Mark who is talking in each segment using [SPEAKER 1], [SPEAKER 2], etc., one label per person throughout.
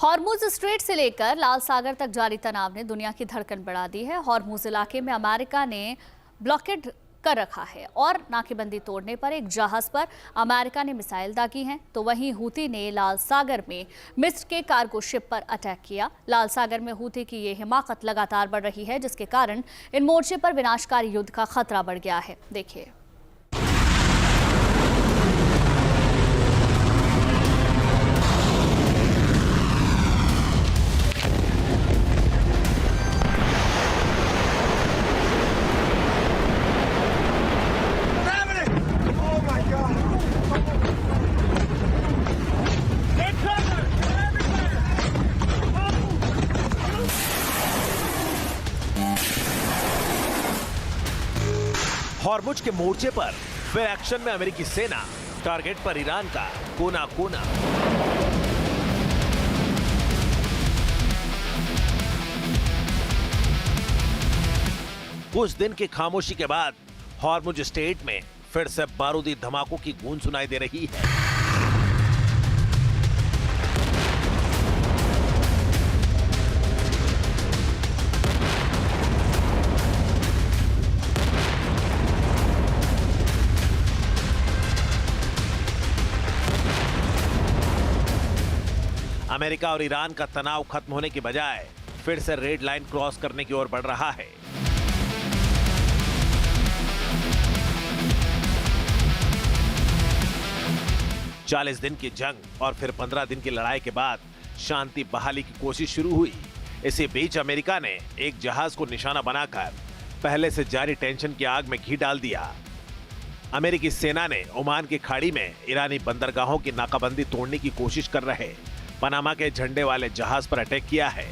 [SPEAKER 1] Hormuz strait से लेकर लाल सागर तक जारी तनाव ने दुनिया की धड़कन बढ़ा दी है। हॉर्मुज इलाके में अमेरिका ने ब्लॉकेड कर रखा है और नाकेबंदी तोड़ने पर एक जहाज पर अमेरिका ने मिसाइल दागी हैं, तो वहीं हूती ने लाल सागर में मिस्र के कार्गो शिप पर अटैक किया। लाल सागर में हूती की ये हिमाकत लगातार बढ़ रही है, जिसके कारण इन मोर्चे पर विनाशकारी युद्ध का खतरा बढ़ गया है। देखिए।
[SPEAKER 2] हॉर्मुज के मोर्चे पर फिर एक्शन में अमेरिकी सेना, टारगेट पर ईरान का कोना कोना। कुछ दिन की खामोशी के बाद हॉर्मुज स्टेट में फिर से बारूदी धमाकों की गूंज सुनाई दे रही है। अमेरिका और ईरान का तनाव खत्म होने की बजाय फिर से रेड लाइन क्रॉस करने की ओर बढ़ रहा है। चालीस दिन की जंग और फिर 15 दिन की लड़ाई के बाद शांति बहाली की कोशिश शुरू हुई। इसी बीच अमेरिका ने एक जहाज को निशाना बनाकर पहले से जारी टेंशन की आग में घी डाल दिया। अमेरिकी सेना ने ओमान की खाड़ी में ईरानी बंदरगाहों की नाकाबंदी तोड़ने की कोशिश कर रहे पनामा के झंडे वाले जहाज पर अटैक किया है।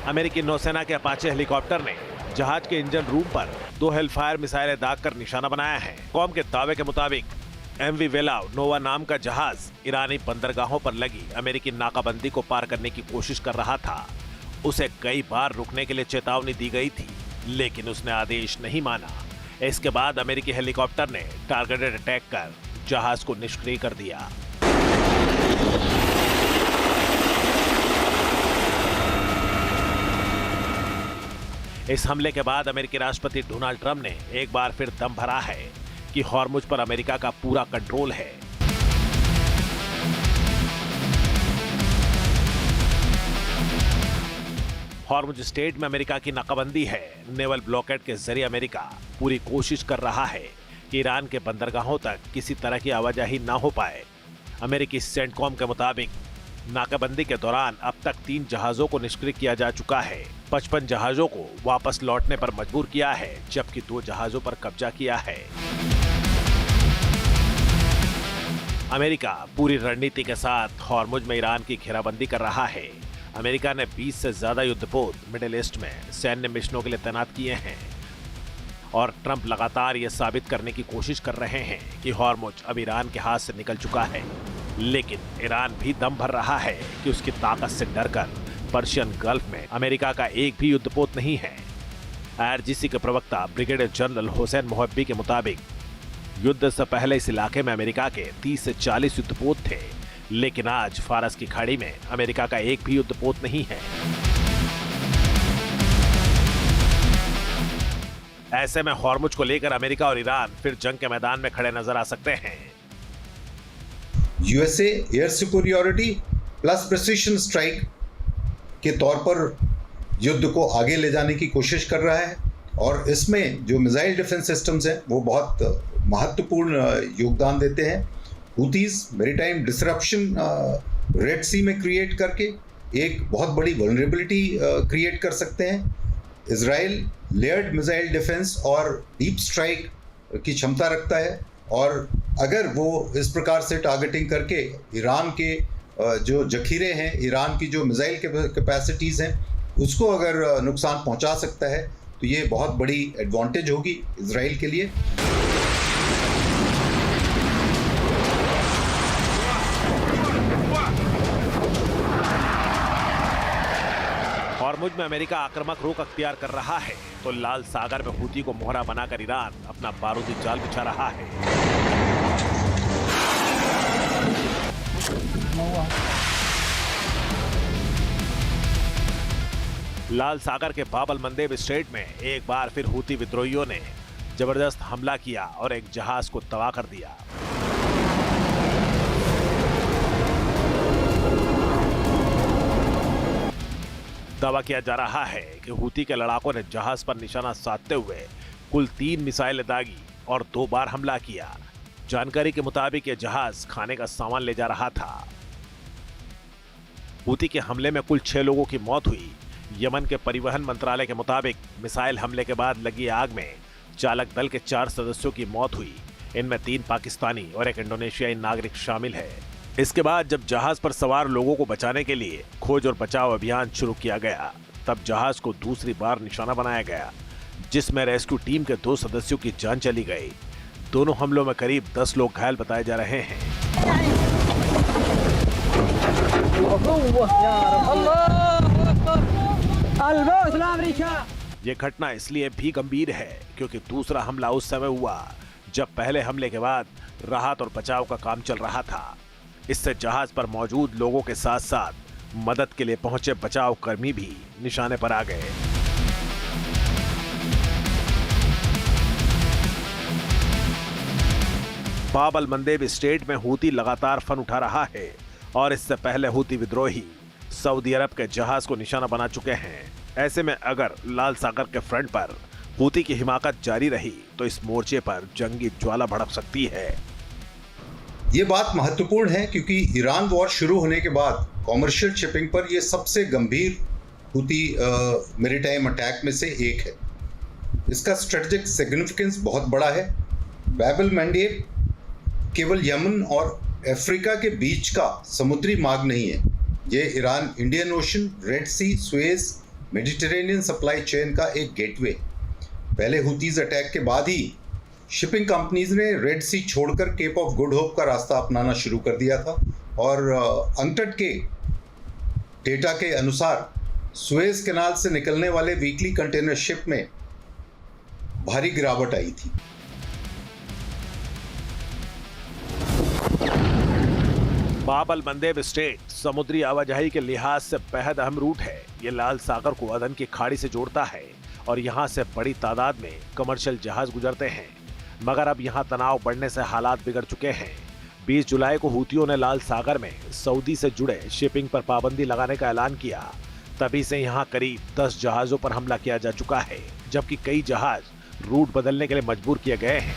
[SPEAKER 2] अमेरिकी नौसेना के अपाचे हेलीकॉप्टर ने जहाज के इंजन रूम पर 2 हेलफायर मिसाइलें दागकर निशाना बनाया है। कॉम के दावे के मुताबिक एमवी वेलाव नोवा नाम का जहाज ईरानी बंदरगाहों पर लगी अमेरिकी नाकाबंदी को पार करने की कोशिश कर रहा था। उसे कई बार रुकने के लिए चेतावनी दी गई थी, लेकिन उसने आदेश नहीं माना। इसके बाद अमेरिकी हेलीकॉप्टर ने टारगेटेड अटैक कर जहाज को निष्क्रिय कर दिया। इस हमले के बाद अमेरिकी राष्ट्रपति डोनाल्ड ट्रंप ने एक बार फिर दम भरा है कि हॉर्मुज पर अमेरिका का पूरा कंट्रोल है। हॉर्मुज स्टेट में अमेरिका की नाकाबंदी है। नेवल ब्लॉकेड के जरिए अमेरिका पूरी कोशिश कर रहा है कि ईरान के बंदरगाहों तक किसी तरह की आवाजाही ना हो पाए। अमेरिकी सेंटकॉम के मुताबिक नाकाबंदी के दौरान अब तक 3 जहाजों को निष्क्रिय किया जा चुका है। 55 जहाजों को वापस लौटने पर मजबूर किया है, जबकि 2 जहाजों पर कब्जा किया है। अमेरिका पूरी रणनीति के साथ हॉर्मुज में ईरान की घेराबंदी कर रहा है। अमेरिका ने 20 से ज्यादा युद्धपोत मिडिल ईस्ट में सैन्य मिशनों के लिए तैनात किए हैं और ट्रंप लगातार यह साबित करने की कोशिश कर रहे हैं कि हॉर्मुज अब ईरान के हाथ से निकल चुका है। लेकिन ईरान भी दम भर रहा है कि उसकी ताकत से डरकर पर्शियन गल्फ में अमेरिका का एक भी युद्धपोत नहीं है। आईआरजीसी के प्रवक्ता ब्रिगेडियर जनरल हुसैन मोहब्बी के मुताबिक युद्ध से पहले इस इलाके में अमेरिका के 30 से 40 युद्धपोत थे, लेकिन आज फारस की खाड़ी में अमेरिका का एक भी युद्धपोत नहीं है। ऐसे में हॉर्मुज को लेकर अमेरिका और ईरान फिर जंग के मैदान में खड़े नजर आ सकते हैं।
[SPEAKER 3] USA air superiority plus precision strike के तौर पर युद्ध को आगे ले जाने की कोशिश कर रहा है और इसमें जो मिसाइल डिफेंस सिस्टम्स हैं वो बहुत महत्वपूर्ण योगदान देते हैं। हूतीज मैरीटाइम डिसरप्शन रेड सी में क्रिएट करके एक बहुत बड़ी वल्नरेबिलिटी क्रिएट कर सकते हैं। इजराइल लेयर्ड मिसाइल डिफेंस और डीप स्ट्राइक की क्षमता रखता है और अगर वो इस प्रकार से टारगेटिंग करके ईरान के जो जखीरे हैं, ईरान की जो मिसाइल कैपेसिटीज़ हैं, उसको अगर नुकसान पहुंचा सकता है तो ये बहुत बड़ी एडवांटेज होगी इजराइल के लिए।
[SPEAKER 2] हॉर्मुज में अमेरिका आक्रामक रुख अख्तियार कर रहा है तो लाल सागर में हूती को मोहरा बनाकर ईरान अपना बारूदी जाल बिछा रहा है। लाल सागर के बाब अल मंदेब स्ट्रेट में एक बार फिर हूती विद्रोहियों ने जबरदस्त हमला किया और एक जहाज को तबाह कर दिया। दावा किया जा रहा है कि हूती के लड़ाकों ने जहाज पर निशाना साधते हुए कुल 3 मिसाइलें दागी और 2 बार हमला किया। जानकारी के मुताबिक यह जहाज खाने का सामान ले जा रहा था। हूती के हमले में कुल 6 लोगों की मौत हुई। यमन के परिवहन मंत्रालय के मुताबिक मिसाइल हमले के बाद लगी आग में चालक दल के 4 सदस्यों की मौत हुई। इनमें 3 पाकिस्तानी और एक इंडोनेशियाई नागरिक शामिल है। इसके बाद जब जहाज पर सवार लोगों को बचाने के लिए खोज और बचाव अभियान शुरू किया गया, तब जहाज को दूसरी बार निशाना बनाया गया, जिसमें रेस्क्यू टीम के 2 सदस्यों की जान चली गई। दोनों हमलों में करीब 10 लोग घायल बताए जा रहे हैं। ये घटना इसलिए भी गंभीर है क्योंकि दूसरा हमला उस समय हुआ जब पहले हमले के बाद राहत और बचाव का काम चल रहा था। इससे जहाज पर मौजूद लोगों के साथ साथ मदद के लिए पहुंचे बचाव कर्मी भी निशाने पर आ गए। बाब अल मंदेब स्ट्रेट में हूती लगातार फन उठा रहा है और इससे पहले हूती विद्रोही सऊदी अरब के जहाज को निशाना बना चुके हैं। ऐसे में अगर लाल सागर के फ्रंट पर हूती की हिमाकत जारी रही तो इस मोर्चे पर जंगी ज्वाला भड़क सकती है।
[SPEAKER 3] ये बात महत्वपूर्ण है क्योंकि ईरान वॉर शुरू होने के बाद कॉमर्शियल शिपिंग पर यह सबसे गंभीर हूती मैरीटाइम अटैक में से एक है। इसका स्ट्रेटेजिक सिग्निफिकेंस बहुत बड़ा है। बाब अल मंदेब केवल यमन और अफ्रीका के बीच का समुद्री मार्ग नहीं है, ये ईरान इंडियन ओशन, रेड सी, सुएज, मेडिटेरेनियन सप्लाई चेन का एक गेटवे। पहले हूतीज अटैक के बाद ही शिपिंग कंपनीज ने रेड सी छोड़कर केप ऑफ गुड होप का रास्ता अपनाना शुरू कर दिया था और अंकटड के डेटा के अनुसार सुएज कैनाल से निकलने वाले वीकली कंटेनर शिप में भारी गिरावट आई थी।
[SPEAKER 2] बाब अल मंदेब स्ट्रेट समुद्री आवाजाही के लिहाज से बेहद अहम रूट है। ये लाल सागर को अदन की खाड़ी से जोड़ता है और यहाँ से बड़ी तादाद में कमर्शियल जहाज गुजरते हैं। मगर अब यहाँ तनाव बढ़ने से हालात बिगड़ चुके हैं। 20 जुलाई को हूतियों ने लाल सागर में सऊदी से जुड़े शिपिंग पर पाबंदी लगाने का ऐलान किया। तभी से यहाँ करीब 10 जहाजों पर हमला किया जा चुका है, जबकि कई जहाज रूट बदलने के लिए मजबूर किए गए हैं।